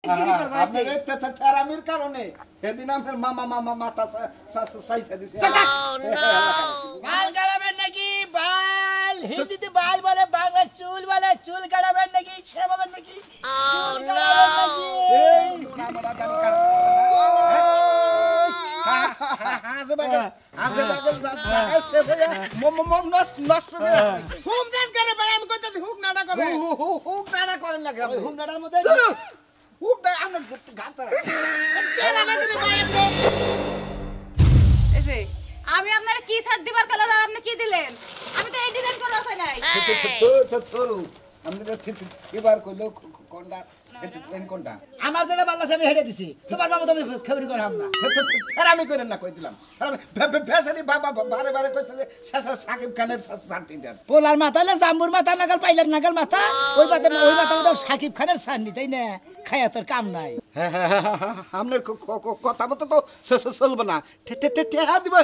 নাপিতগিরি করবো আপনার এই তেরামির কারণে সেদিন আপনার মামা মাথা সাইসা দিছে বাল গাড়াবেন নাকি বাল হিন্দিতে বাল বলে বাংলা চুল বলে চুল গাড়াবেন নাকি শেভাবেন নাকি চুল গাড়াবেন নাকি এই মোড়া দান কাট নষ্ট করে হুম দেন করে ভাই আমি কইতাছি হুক নাডা করে হুক নাড়া করেন না কেন হুক নাডার মধ্যে হুক না আমরা গাতা তেরা না করে ভাই এসে আমি আপনার কি শার্ট দিবার কালার আর আপনি কি দিলেন আমি তো এই ডিজাইন করার কই নাই থরু আমরা এবার কইলো কোনটা কোনটা আমার যেটা ভালো আছে আমি হেডে দিছি তোমার বাবা তুমি খবরি করে আমরা থেরামি করেন না কই দিলাম ভেসারি বাবা বারে বারে কইছে যে সাকিব খানের শান্তি দেন পোলার মাথা হলে জাম্বুর মাথা নাগাল পাইলার নাগাল মাথা ওই মাথা তো সাকিব খানের সান্নি তাই না খায়া তোর কাম নাই আপনার কথা মতো তো চলবো না টেহা দিব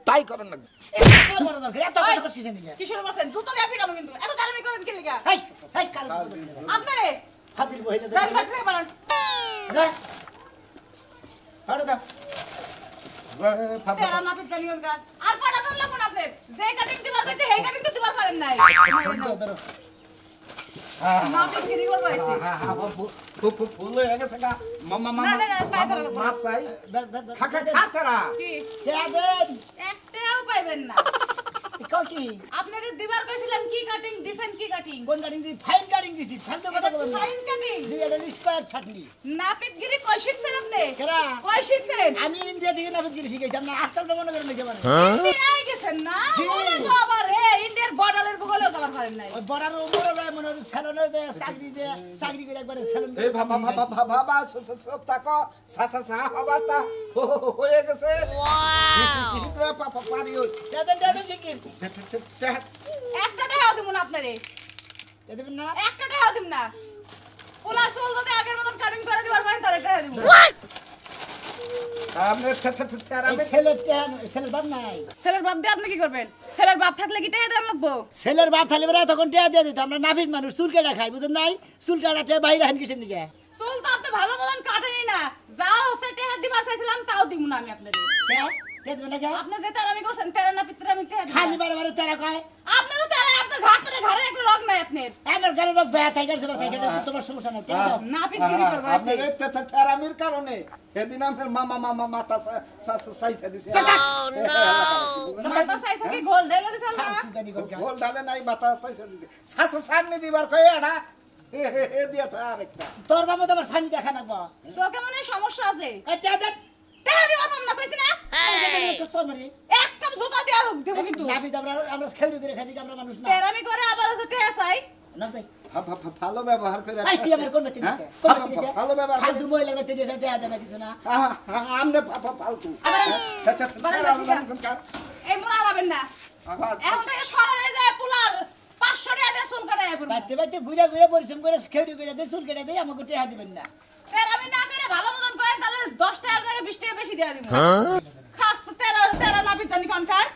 তাই করেন না কিশোর বলছেন জুতো দিয়ে পিটাবো কিন্তু এত দাঁড়ানি করেন কি লাগা হাই হাই কাল আপনারে হাতির বহিলে দাঁড় কাটতে পারেন হাড়ে দাও তেরা নাপিত জানিও গাছ আর পাটা দল লাগবে না আপনি যে কাটিং দিবার কইতে হেই কাটিং তো দিবার পারেন নাই নাপিত গিরি করব আইছে ফুল হয়ে গেছে গা মামা না পায় ধরা লাগবে মাপ চাই খা তারা কি কে দেন একটাও পাইবেন না কি আপনারে দিবার কইছিলাম কি কাটিং দিবেন কি কাটিং কোন গাড়ি দিছি ফাইন গাড়ি দিছি ফালতু কথা কইবেন না ফাইন কাটিং জি এটা স্কয়ার ছাটনি নাপিত গিরি কই শিখছেন আপনি কেরা কই শিখছেন আমি ইন্ডিয়া থেকে নাপিত গিরি শিখাইছি আমরা আস্তাবটা মনে করেন নাকি মানে ইন্ডিয়ায় গেছেন না ওরে বাবা রে ইন্ডিয়ার বর্ডারের বগলেও কভার করেন নাই ওই বড়ার উপরে যায় মনে হয় সেলনে দেয় চাকরি করে একবারে সেলন এই বাবা সব তাকো সা হবারটা হয়ে গেছে ওয়াও পাপা পারি দেন শিখির একটা টাকাও দিব না আপনারে দেবেন না একটা টাকাও দিব না ওলা চুল যদি আগের মতন কাটিং করে দিবার পারেন তাহলে টাকা দিব আপনি এই ছেলের বাপ নাই ছেলের বাপ দিয়ে আপনি কি করবেন ছেলের বাপ থাকলে কি টাকা দেওয়া লাগবো ছেলের বাপ থাকলে বেড়া তখন টিয়া দিয়ে দিত আমরা নাভিক মানুষ চুল কেটে খাই বুঝেন নাই চুল কাটা বাইরে হান কিসের দিকে চুল তো আপনি ভালো মতন কাটেনি না যাও হচ্ছে টাকা দিবার চাইছিলাম তাও দিব না আমি আপনারে আপনি যে তারামি করছেন তেরা না পিতরা আমি টাকা দিব খালি বারে বারে তেরা কয় আপনি তো তেরা আপনার ঘাড়ে একটা রোগ নাই আপনার আমার ঘরে রোগ ব্যথা থাকে তোমার সমস্যা নাই তেরা দাও নাপিত গিরি করবা আপনি এই তেরামির কারণে সেদিন আপনার মামা মাথা সাইসা দিছে মাথা চাইছে কি গোল ঢেলে দিছাল না গোল ডালে নাই মাথা সাইসা দিছে সামনে দিবার কই এডা এ দিয়া তো আরেকটা তোর বাবা তোমার সানি দেখা নাকবা চোখে মনে হয় সমস্যা আছে আচ্ছা দেখ টাকা দিবার পাম না কইছি না একটা জুতা দেয়া হোক দেব কিন্তু নাভিক আমরা খেউরি করে খাই দিই আমরা মানুষ না তেরামি করে আবার হচ্ছে টাকা চাই না যাই ভালো ব্যবহার করে আই তুই আমার কোন মেতে দিছে কোন মেতে দিছে ভালো ব্যবহার ফালতু মহিলার মেতে দিছে টাকা দেনা কিছু না আমনে ফালতু এই মোরা লাবেন না এখন থেকে শহরে যায় পুলার 500 টাকা দিয়ে চুল কাটায় পড়বে বাইতে বাইতে ঘুরে পরিশ্রম করে খেউরি করে দেই চুল কেটে দেই আমাকে টাকা দিবেন না তেরামি না করে ভালো মতন করেন তাহলে 10 টাকার জায়গায় 20 টাকা বেশি দেয়া দিব খাস তো তেরা নাপিত জানি কোনটার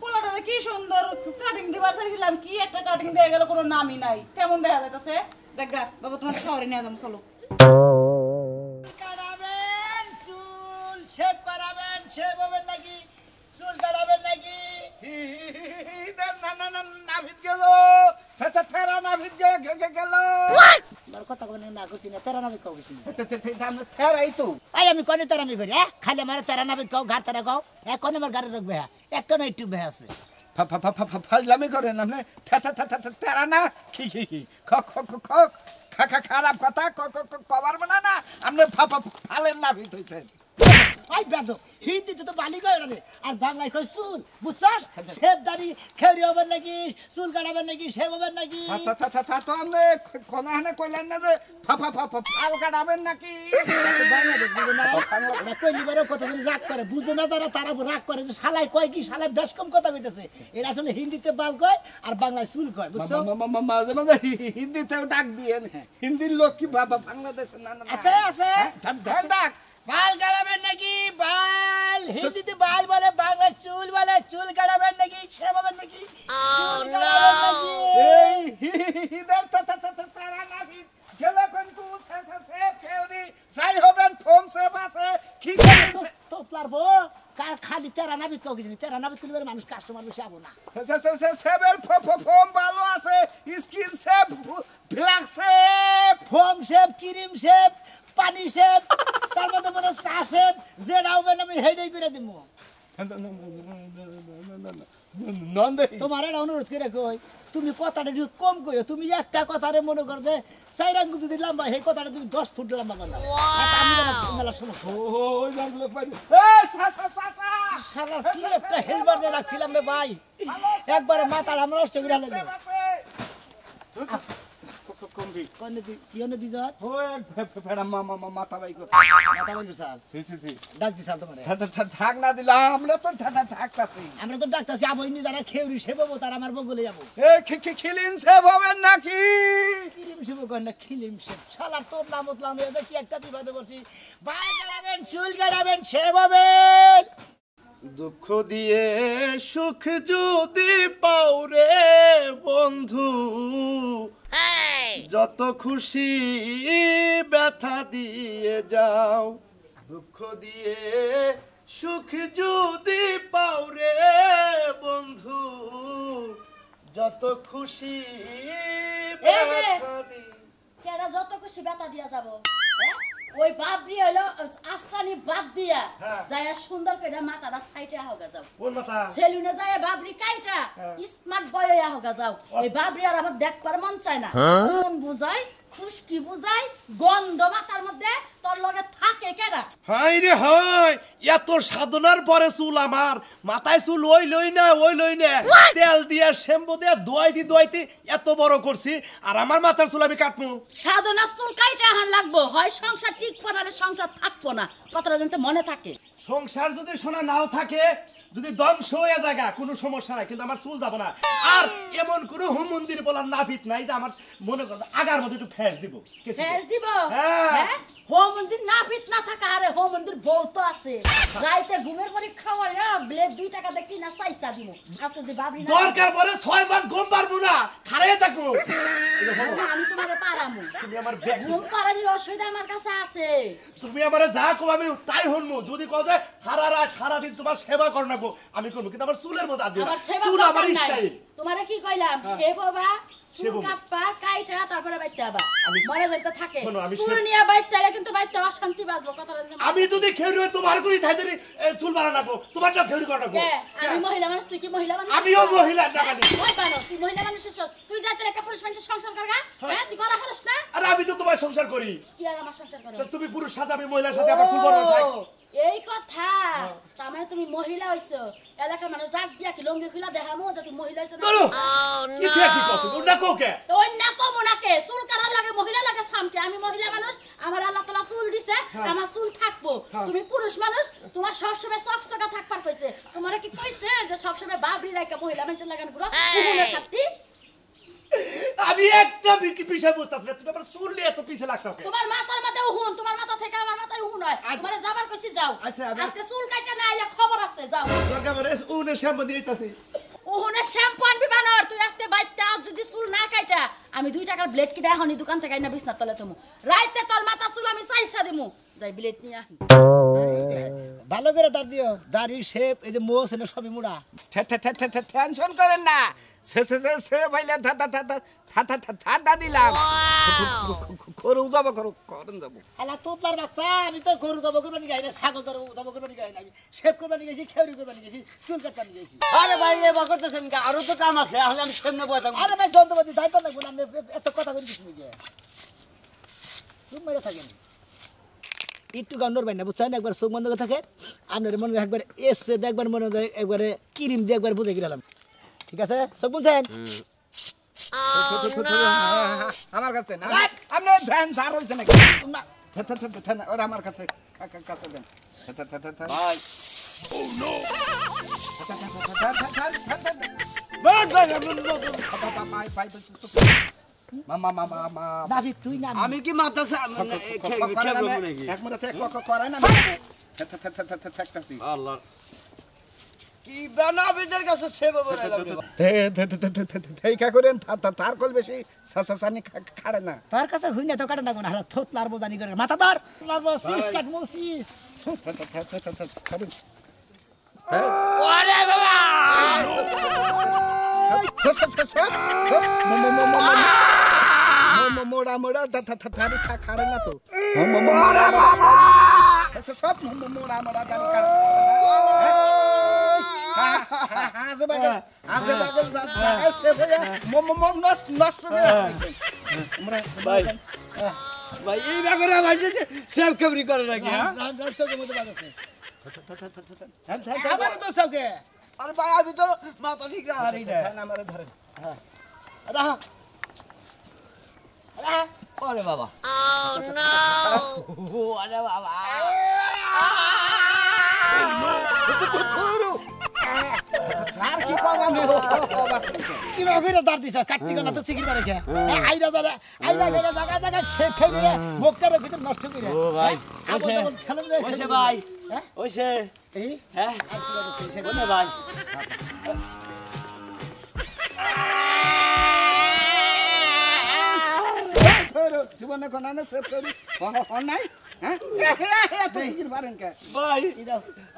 পুলাটারে কি সুন্দর কাটিং দিবার চাইছিলাম কি একটা কাটিং দিয়ে গেল কোনো নামই নাই কেমন দেখা যাইতাছে দেখা বাবা তোমার শহরে নিয়ে যাবো চলো কাটাবেন চুল শেভ করাবেন শেভ হবেন নাকি চুল কাটাবেন নাকি না নাভিত গেল তেরা নাভিত গেল আমার কথা কোন না কইছি না তেরা নামে কইছি না তেরাই তো আই আমি কোনে তেরামি করি খালি আমার তেরা নামে কও ঘাট তেরা কও কোনে আমার গাড়ি রাখবে একটা না একটু বেহ আছে ফাজলামি করেন আপনি তেরা না কি খারাপ কথা কবার মানে না আপনি ফালের নাভিত হইছেন আই বেদো হিন্দিতে তো বালি কয় রে আর বাংলায় কই চুল বুঝছস শেভ দাড়ি খেউরি হবেন নাকি চুল কাটাবেন নাকি শেভ হবেন নাকি তো আপনি কোনখানে কইলেন না যে ফাল কাটাবেন নাকি বাংলা কইলি বারে কতদিন রাগ করে বুঝে না তারা রাগ করে যে শালাই কয় কি শালাই বেশ কম কথা কইতেছে এরা আসলে হিন্দিতে বাল কয় আর বাংলায় চুল কয় বুঝছো মাঝে মাঝে হিন্দিতেও ডাক দিয়েন হিন্দির লোক কি বাংলাদেশের না আছে ধ্যান ডাক বাল কাটাবেন নাকি বাল হিন্দিতে বাল বলে বাংলা চুল বলে চুল কাটাবেন নাকি শেভাবেন নাকি চুল কাটাবেন নাকি এই তেরা নাবিত কাউ কিছু তেরা নাবিত করলে মানুষ কাস্টমার বেশি আবো না সেভের ফোম ভালো আছে skin save black save foam shape cream shape পানি শেপ তার মধ্যে মনে চা শেপ যে রাউবেন আমি হেডেই করে দিব নন্দে তোমার এটা অনুরোধ করে কই তুমি কথাটা একটু কম কইও তুমি একটা কথারে মনে কর দে 4 আঙ্গুল যদি লম্বা সেই কথাটা তুমি 10 ফুট লম্বা করলা আমি মেলা সময় ওই জানলে পাই এই সা শালা কি একটা হেলবার দিয়ে রাখছিলাম রে ভাই একবারে মাথার আমরা নষ্ট করে লাগলো কমবি কোন কি হনে দি যা ওই ফেড়া মাথা বাই কর মাথা বল স্যার সি ডাক দিছাল তোমারে ঠাক না দিলাম আমরা তো ঠাকতাছি আমরা তো ডাকতাছি আবইনি যারা খেউরি সেববো তার আমার বগলে যাব এই খিলিন সেভ হবেন নাকি কিরিম সেব কই না খিলিম সেব শালার তোতলাম এতে কি একটা বিপদে পড়ছি ভাই গাড়াবেন চুল গাড়াবেন সেববেন দুঃখ দিয়ে সুখ যদি পাও রে বন্ধু যত খুশি ব্যথা দিয়ে যাও দুঃখ দিয়ে সুখ যদি পাও রে বন্ধু যত খুশি ব্যথা দিয়ে কেডা যত খুশি বেতা দিয়া যাব হ্যাঁ? ওই বাবরি হইলো আস্তানি বাদ দিয়া যায় সুন্দর করে মাথাটা সাইটে হোগা যাও কোন মাথা সেলুনে যায় বাবরি কাইটা স্মার্ট বয় হইয়া হোগা যাও এই বাবরি আর আমার দেখবার মন চায় না কোন বুঝাই খুশকি বুঝাই গন্ধ মাথার মধ্যে তোর লগে থাকে কেডা হাই রে হাই এত সাধনার পরে চুল আমার মাথায় চুল ওই লই না তেল দিয়ে শ্যাম্পু দিয়ে দোয়াইতে এত বড় করছি আর আমার মাথার চুল আমি কাটবো সাধনা চুল কাইটা হান লাগবো হয় সংসার টিকবো নাহলে সংসার থাকবো না কথাটা কিন্তু মনে থাকে সংসার যদি সোনা নাও থাকে যদি ধ্বংস হয়ে জায়গা কোনো সমস্যা নাই কিন্তু আমার চুল যাব না আর এমন কোনো হোম মন্দির বলার নাপিত নাই যে আমার মনে করতে আগার মধ্যে একটু ফ্যাস দিব ফেস দিব হ্যাঁ। হ্যাঁ হোম মন্দির না ফিট না থাকা আরে হোম মন্দির বহুত আছে রাইতে ঘুমের পরে খাওয়ায়া ব্লেড 2 টাকা দিয়ে কিনা পয়সা দিব আজকে দি বাবরি না দরকার পরে 6 মাস ঘুম পারবো না খাড়াই থাকবো না, আমি তোমারে পারামু তুমি আমার ব্যাগ ঘুম পারানির অসুবিধা আমার কাছে আছে তুমি আমারে যা কো আমি তাই হনমু যদি কও যে সারা রাত সারা দিন তোমার সেবা করনাবো আমি করব কিন্তু আমার চুলের মধ্যে আদি আমার সেবা চুল আমার দরকার নাই। স্টাইল তোমারে কি কইলাম সেববা চুল সেববো। কাটপা কাইটা তারপরে বাইতে আবা আমি- মনে যাইতে থাকে শোনো, আমি চুল সেব- নিয়ে বাইতে আইলে কিন্তু বাইতে অশান্তি বাজবো কথাটা কিন্তু আমি যদি খেউরি হই তোমার করি তাই যদি চুল বানাবো তোমারটা খেউরি করনাবো কে আমি মহিলা মানুষ তুই কি মহিলা মানুষ আমিও মহিলা জাগানি ওই বানো তুই মহিলা মানুষ তুই যাইতে একটা পুরুষ মানুষের সংসার করগা হ্যাঁ তুই করা হারস না আর আমি তো তোমার সংসার করি কি আর আমার সংসার করো তো তুমি পুরুষ সাথে আমি মহিলার সাথে আমার চুল বড় থাক ও, এই কথা তার মানে তুমি মহিলা হইছো এলাকার মানুষ ডাক দিয়া কি লঙ্গি খুলা দেখামো যে তুই মহিলা হইছো না ধরো কি ঠিক কি কত ওনা কোকে তো অন্য কমুনাকে চুল কাটার লাগে মহিলা লাগে সামকে আমি মহিলা মানুষ আমার আল্লাহ তাআলা চুল দিছে আমার চুল থাকবো তুমি পুরুষ মানুষ তোমার সব সময় চকচকা থাকবার কইছে তোমারে কি কইছে যে সব সময় বাবরি রাইকা মহিলা মানুষের লাগান পুরো কুমুনে থাকতি আমি একটা বিষয় বুঝতাছ না তুমি আমার চুল নিয়ে এত পিছে লাগছ ওকে তোমার মাথার মধ্যে উহুন তোমার মাথা থেকে আমার মাথায় উহুন হয় তোমারে যাবার কইছি যাও আচ্ছা, আজকে চুল কাটা না আইলে খবর আছে যাও দরকার পড়ে উনে শ্যাম্পু নিয়ে আইতাছি উহুনের শ্যাম্পু আনবি বানর তুই আজকে বাইতে আজ যদি চুল না কাটা আমি 2 টাকার ব্লেড কিনা হনি দোকান থেকে আইনা বিছনা তলে তুমি রাইতে তোর মাথার চুল আমি চাইছা দিমু যাই ব্লেড নিয়ে আহি ভালো করে দাঁড় দিও দাড়ি শেপ এই যে মোস এনে সবই মুড়া টেনশন করেন না সে ভাইলে ঠাডা দিলাম করু যাব করেন যাব আলা তোতলার বাচ্চা আমি তো গরু দব করবানি গাই না ছাগল দব করবানি গাই না আমি শেপ করবানি গেছি খেউরি করবানি গেছি চুল কাটবানি গেছি আরে ভাই এবার করতেছেন কি আরো তো কাম আছে আসলে আমি সামনে বসে থাকবো। আরে ভাই যন্ত্রপাতি দায়িত্ব লাগবে না আপনি এত কথা করে কিছু নিয়ে চুপ মেরে থাকেন একটু গান্ডর ভাই না বুঝছেন একবার চোখ বন্ধ করে থাকে আপনার মনে একবার স্প্রে দিয়ে একবার মনে হয় একবারে ক্রিম দিয়ে একবার বুঝে গেলাম ঠিক আছে চোখ বলছেন আমার কাছে না আপনি ভ্যান সার হইছে নাকি ওটা আমার কাছে কাছে দেন ভাই দাবি তুই না আমি কি মাথা এক মিনিট করে না থাকতাছি আল্লাহ কি বানাবিদের কাছে সেবা বলাইলাম দেখা করেন তার কল বেশি সাসাসানি খাড়ে না তার কাছে হই না তো কাটা না হালা থোতলার বোঝানি করে মাথা ধর লারবো সিস কাট মুসিস ওরে বাবা মোড়া মোড়া দাড়ি খাড়ে না তো সব মোড়া মোড়া দাড়ি ভাই ভাই এই ব্যাগরা ভাইছে সব খবরি করে নাকি হ্যাঁ আমার তো সবকে আরে ভাই আমি তো মাথা ঠিক রাখি না আমারে ধরেন রাহ ওরে বাবা ওরে বাবা আর কি কম আমি কি ভাবে দাঁড় দিছ কাটতি গলা তো সিগির মারে কে আইরা দাঁড়া আইরা গেলে জায়গা জায়গা শেখ খাইরে মুখটা রেখে নষ্ট করে ও ভাই ওইসে ভাই ওইসে এই হ্যাঁ ওনে ভাই জীবনে কোন না সেভ করি নাই হ্যাঁ এত সিগির পারেন কে ভাই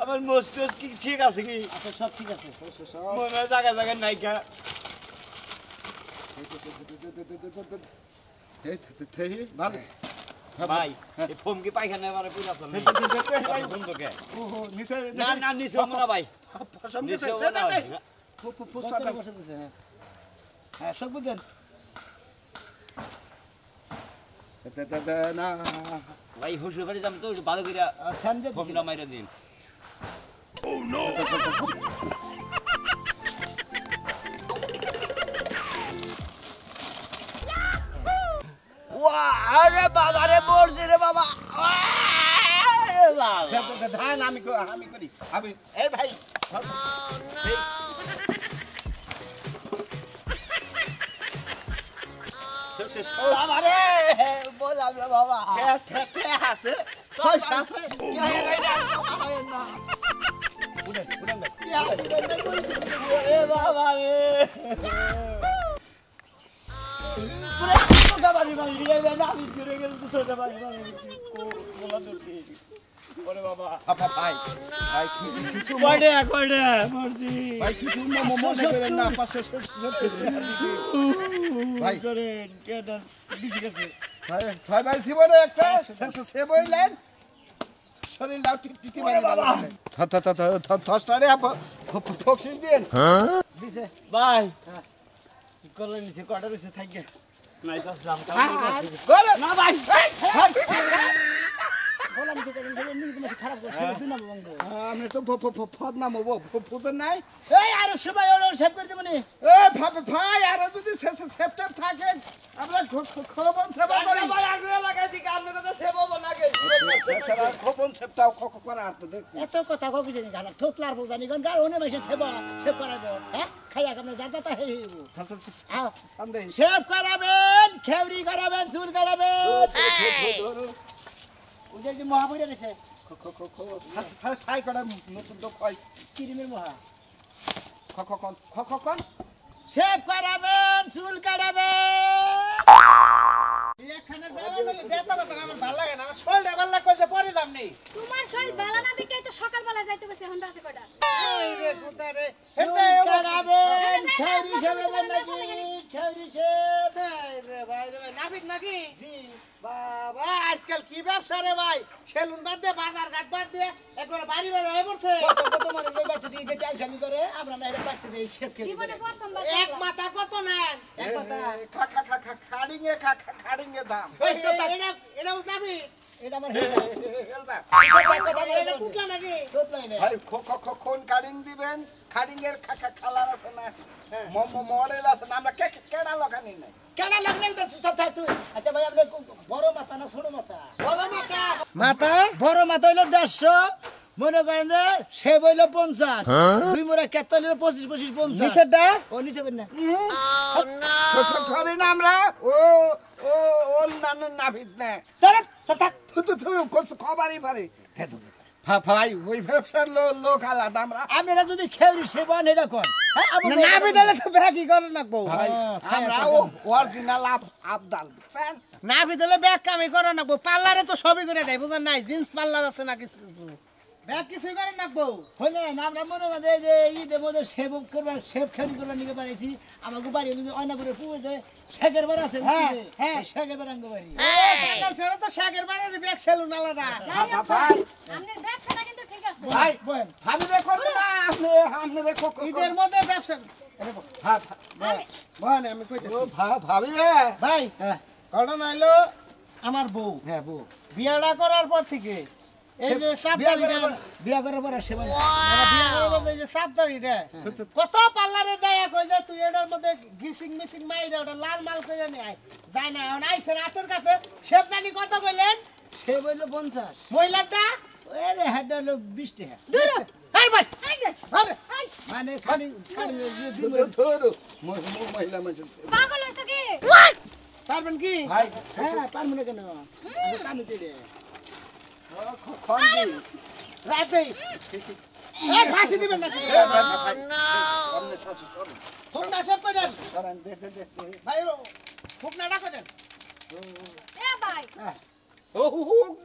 আমার মোস্টস কি ঠিক আছে কি আচ্ছা সব ঠিক আছে মনে জায়গা জায়গা নাই কা ভালো ভাই এই ফোম কি পায়খানা এবারে পুরা চলে বন্ধ কে নিচে না না নিছে আমরা ভাই নিছে আমরা ভাই ফুসফাটা হ্যাঁ সব বুঝেন না ভাই হুশু করে যাম তো ভালো করে সানজে ফোমটা মাইরা দিন ওয়া আরে বাবা রে মরছি রে বাবা আরে বাবা ধান আমি করি আমি এই ভাই বাবা রে বললাম রে বাবা আছে পয়সা আছে এ বাবা রে তোরা কথা বাড়ি বাড়ি রে না আমি ঘুরে গেল তো তোরা বাড়ি বাড়ি বলা দরছি ওরে বাবা ভাই ভাই কিছু কয়ডে মরজি ভাই কিছু মনে করেন না 570 ভাই করেন কেডা দিছি গেছে ভাই ভাই জীবনে একটা সে বইলেন শরীর লাউ টিটি মারি বাবা থস্টারে ফক্সিল দেন দিছে ভাই কলে নিছে কয়ডা রইছে থাইগে নাই আসলাম করে না ভাই বলা নিতে করেন তুমি খারাপ করছ দুই নম্বর বন্ধ আমি তো ফদ নাম হবো ফুজেন নাই এই আর সময় ওর সেভ করে দেবনি এ ভাই আর যদি সেপ্টেম্বর থাকে আমরা খবন সেবা করি ভাই আগে লাগাইছি কি আপনি কথা সেব না গে খবন সেপটাও করা আর তো দেখছি এত কথা কবি জানি গালা থোতলার বুঝানি কোন গাল ওনে মাসে সেভ করাবো হ্যাঁ খাইয়া কামনে জানতা তা হেইবো আও সন্দেহ সেভ করাবেন খেউরি করাবেন চুল করাবেন ওদের যে মহাবীর আছে খাই করা নতুন তো খাই কিরিমের মহা খন সেভ করাবেন চুল কাটাবেন এখানে যাবেন বলে যেতে কথা আমার ভালো লাগে না আমার শরীরটা ভালো লাগবে যে পরে দাম নেই তোমার শরীর বেলা না দেখে তো সকালবেলা যাইতে গেছে হন্ডা আছে কয়টা এই রে কোথা রে চুল কাটাবেন খেউরি সেবেন নাকি খেউরি সেব রে ভাই নাবিদ নাকি জি বাবা আজকাল কি ব্যবসা রে ভাই সেলুন বাদ দিয়ে বাজার ঘাট বাদ দিয়ে একবার বাড়ি বাড়ি হয়ে পড়ছে কত মানে ওই বাচ্চা দিয়ে গেছে আইসামি করে আমরা না এর বাচ্চা দিয়ে শেপ খেলি জীবনে প্রথমবার এক মাথা কত নেন এক মাথা খাড়িঙে দাম এটা উঠাবি এটা আমার এটা তুতলা নাকি তুতলাই না ভাই কোন কাটিং দিবেন কাটিং এর কালার আছে না মডেল আছে না আমরা কেডা লাগানি নাই কেন লাগলে তো সব থাক তুই আচ্ছা ভাই আপনি বড় মাথা না ছোট মাথা বড় মাথা মাথা বড় মাথা হইলো 150 মনে করেন যে সে বইলো 50 দুই মোড়া কেত হইলো 25 50 নিচেরটা ও নিচে করি না ধরি না আমরা ও নাভিদ না তোর সব থাক খবরই পারি ভাই ওই ব্যবসার লোক আলাদা আমরা আপনারা যদি খেউরি সেবান এটা কোন হ্যাঁ না বিদালে তো ব্যাগই করে রাখবো ভাই আমরা অরিজিনাল আবদাল বুঝছেন না বিদালে ব্যাগ কামই করে রাখবো পার্লারে তো সবই করে দেয় বুঝেন নাই জিন্স পার্লার আছে না কিছু কিছু ব্যাগ কিছুই করেন না বউ হইলে আমরা মনে মধ্যে যে ঈদের মধ্যে সেব করবার সেব খেলি করবার নিকে পারেছি আমাকে বাড়ি অয়না করে পুয়ে যে শেখের বার আছে হ্যাঁ হ্যাঁ শেখের বার আঙ্গ বাড়ি সেটা তো শেখের বারের ব্যাগ সেলুন আলাদা ভাই আপনার ব্যবসাটা কিন্তু ঠিক আছে ভাই বোন আমি দেখো না আপনি দেখো ঈদের মধ্যে ব্যবসা বোন আমি কইতেছি ভাবি রে ভাই হ্যাঁ ঘটনা হইলো আমার বউ হ্যাঁ বউ বিয়াটা করার পর থেকে এই যে বিয়া করার পর সেবা বিয়া করার পর এই যে সাবধানিটা কত পার্লারে যায় কই যে তুই এটার মধ্যে গ্রিসিং মিসিং মাইরা ওটা লাল মাল করে নিয়ে আয় যায় না এখন আইছে রাতের কাছে সেব জানি কত কইলেন সে বলল 50 মহিলাটা এরে হেড হলো 20 টাকা দূর এই ভাই এই যে আরে মানে খালি খালি ধরো মহিলা মানুষ পাগল হইছো কি পারবেন কি ভাই হ্যাঁ পারবো না কেন আমি কামি দিলে খন্ডি রাতে এ ফাঁসি দিবেন না ফুকনা সব করেন সরান দে দে দে ভাই ফুকনাটা করেন এ ভাই ও হুক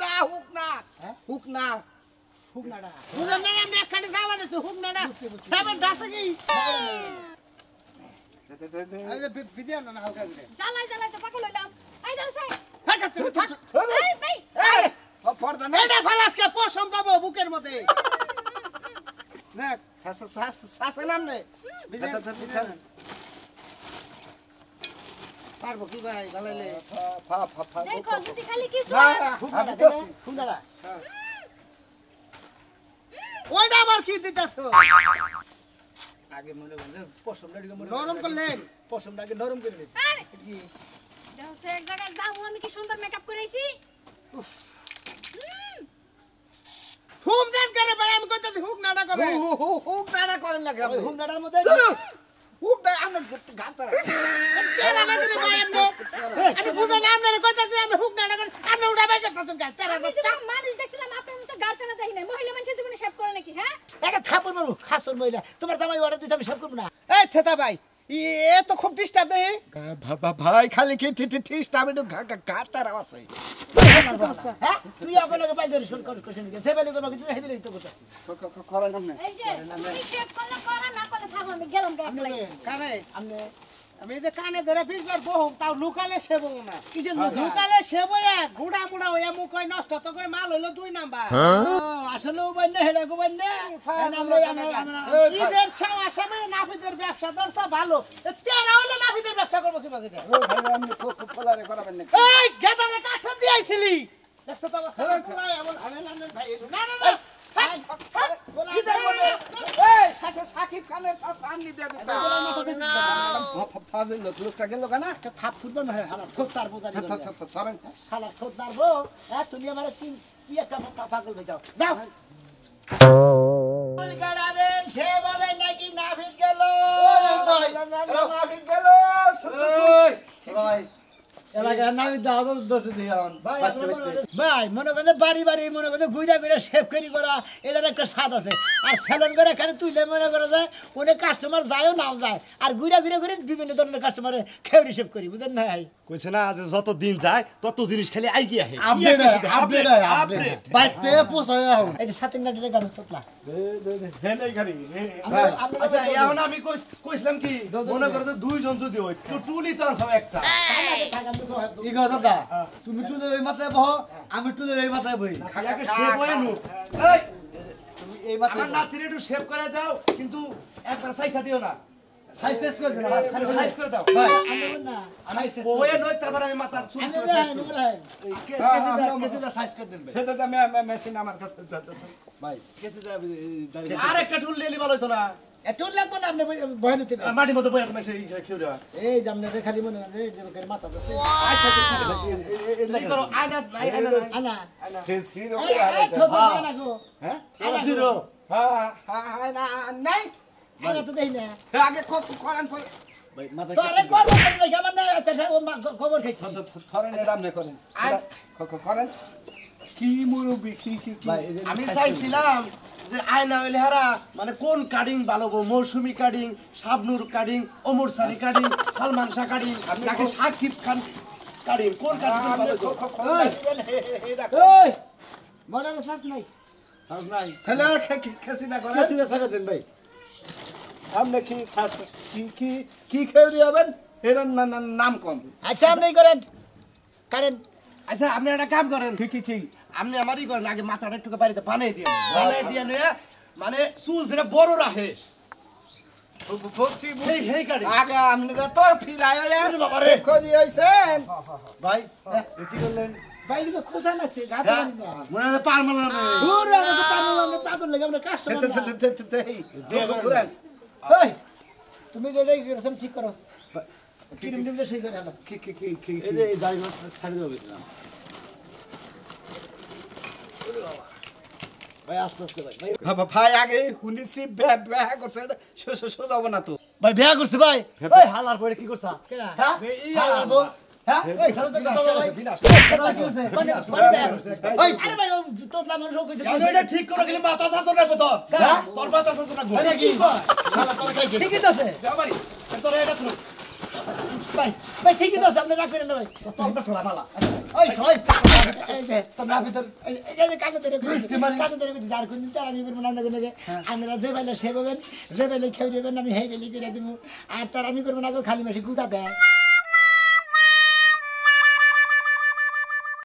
না ফুকনাটা বুঝেন না আমি একখানে যাওয়া দিচ্ছি ফুকনাটা সেভেন দাসে কি দে দে দে আরে ভিজে না হালকা করে জ্বালাই জ্বালাই তো পাগল হইলাম এই ধর সাই থাক এই ভাই এই পর্দা না এটা ফালাসকে পশম যাবো বুকের মধ্যে দেখ শাসে নাম নে পারবো কি ভাই ভালাইলে দেখো যদি খালি কিছু ফুকনাটা ওইটা আবার কি দিতেছো আগে মনে করেন পশমটা নরম করলেন পশমটাকে নরম করে দিন আরে দেখো সে এক জায়গায় যাবো আমি কি সুন্দর মেকআপ করেছি হুম দেন করে ভাই আমি কইতাছি হুক নাটা করে হুক না করেন না ওই হুক নাটার মধ্যে হুক না আমরা গাতা তেরা না করে ভাই আমি বুঝা না আপনারে কইতাছি আমি হুক নাটা করে আপনি উড়া বাই করতেছেন গাল তেরা আমি বাচ্চা যেমন মানুষ দেখছিলাম আপনার মতো গাড়তে না দেখি না মহিলা মানুষের জীবনে শেভ করে নাকি হ্যাঁ একা থাপড় মারু খাসর মহিলা তোমার জামাই অর্ডার দিতে আমি সব করব না এই থেতা ভাই এ তো খুব ডিস্টার্ব দেই ভাই খালি কি ঠিস আমি তো গাতার আছে হ্যাঁ তুই আগলে পাই ধরে শুন করছিস কি সে বেলে করব কিন্তু হেবিলে তো করতেছি করেন না এই যে তুমি শেভ করলে করা না করলে থাকো আমি গেলাম গে একলাই কানে আমি যে কানে ধরে ফিসবার বহু তাও লুকালে সেবো না কি যে লুকালে সেবো এক গুড়া মুড়া হইয়া মুখ হয় নষ্ট তো করে মাল হইলো 2 নাম্বার আসলে ও বন্যা হেডা গো বন্যা ঈদের ছাওয়া সময় নাফিদের ব্যবসা দরসা ভালো তেরা হলে নাফিদের ব্যবসা করব কিভাবে ও ভাই আমি খোলারে করাবেন না এই গেটারে কাঠ দিয়ে আইছিলি দেখছ তো অবস্থা খোলাই এমন আনে ভাই না না না সাকিব খানের সামনে দিয়ে দিতা ফাজিল লোকটা গেল কেন থাপ ফুটবল না হালা ঠোঁট তার বোঝা সরেন শালা ঠোঁট মারবো তুমি আমার কি একটা পাগল হয়ে যাও যাও গাড়াবেন সে ভাবে নাকি নাফিদ গেল নাফিদ গেল ভাই এলাকার নামি দাও তো দোষ দিয়ান ভাই মনে করে বাড়ি বাড়ি মনে করে ঘুরা ঘুরে শেভ করি করা এটার একটা স্বাদ আছে আর স্যালন করে এখানে তুইলে মনে করে যায় অনেক কাস্টমার যায়ও নাও যায় আর ঘুরা ঘুরে ঘুরে বিভিন্ন ধরনের কাস্টমার খেয়ে শেভ করি বুঝেন না কইছে না যে যত দিন যায় তত জিনিস খালি আইগি আহে আপডেট বাইতে পোষায় এই যে সাতিন গাড়িতে গাড়ি তোতলা হেলাই গাড়ি আচ্ছা এখন আমি কইছিলাম কি মনে করে যে দুইজন যদি হয় তো টুলি তো আনছাও একটা ইগো দাদা তুমি টুলের এই মাথায় বহ আমি টুলের এই মাথায় বই আগে শেভ হয়ে নু এই তুমি এই মাথায় আমার নাতিরে একটু শেভ করে দাও কিন্তু একবার সাইজা দিও না সাইজ টেস্ট করে দিলাম খালি সাইজ করে দাও ভাই না ওয়ে নয় তারপর আমি মাথার চুল আমি করে যাই size করব। নুরা কেসে সাইজ করে দেন ভাই সেটা আমি মেশিন আমার কাছে ভাই কেসে দাঁড়ি আর একটা টুল লেলি ভালো হতো না এত লাগবে না আপনি ভয় নিতে মাটির মধ্যে বইয়া তুমি সেই খেউরা এই জামনে রে খালি মনে হয় যে মাথা দছে আচ্ছা এই করো আয়না নাই আয়না নাই আনা সিরো এই তো না গো হ্যাঁ আনা জিরো হ্যাঁ না নাই আনা তো দেই না আগে করেন পরে ভাই মাথা তোরে করব না আমার না পেশা খবর খাইছি ধরেন এরাম না করেন করেন কি মুরব্বি কি ভাই আমি চাইছিলাম যে আয়না হইলে হারা মানে কোন কাটিং ভালো গো Mousumi cutting Shabnur cutting Omar Sunny cutting Salman Shah cutting নাকি সাকিব খান কাটিং কোন কাটিং ভালো গো ওই মনে রাখাস নাই সাজ নাই তাহলে খেসি না করে কেসিটা ছেড়ে দেন ভাই আপনি কি খেউরি হবেন এর নাম কম আচ্ছা আপনি করেন কারেন আচ্ছা আপনি একটা কাম করেন কি আপনি আমারই করেন আগে মাথাটা একটু বাড়িতে বানিয়ে দিয়ে নিয়ে মানে চুল যেটা বড় রাখে বলছি সেই কাটে আগে আপনি তো ফিরায় করি হইছেন ভাই কি করলেন ভাই লোকে খোসা লাগছে গাতে পারি না মনে হয় পার মারলেন আপনি ওরে আমরা তো পানি আমরা পাগল লাগে আমরা কাস্টমার ঘুরেন এই তুমি যেটা করেছেন ঠিক করো ক্রিম টিম সেই করে হলো কি এই যে এই দাড়ি ছাড়ি দেবো গেছিলাম ভাই আস্তে আস্তে ভাই ভাই আগে শুনেছি বেহা করছে সোজা হবে না তো ভাই বিয়া করছি ভাই ওই হালার পরে কি করছা কেনা? হ্যাঁ হালার বউ হ্যাঁ এই খেলা তো দাদা ভাই খেলা কি হইছে মানে বিয়া করছে ওই আরে ভাই তোতলা মানুষ কইতে এটা ঠিক করে গেলে মাথা শাসন রাখবো তোর মাথা শাসন রাখবো আরে কি শালা তোর খাইছিস ঠিকই তো আছে যাবারি তোর এটা তুই ভাই ভাই ঠিকই তো আছে আপনি রাগ করেন না ভাই তোর ফেলা মালা ওই সই এই যে তোমরা ভিতর এই যে কানে ধরে কানে ধরে যার কোন দিন তারা নিবেন না না লাগে আমরা যে বেলে সেবেন যে বেলে খেয়ে দেবেন আমি হেই বেলে করে দিব আর তার আমি করব না খালি মাসে গুতা দেয়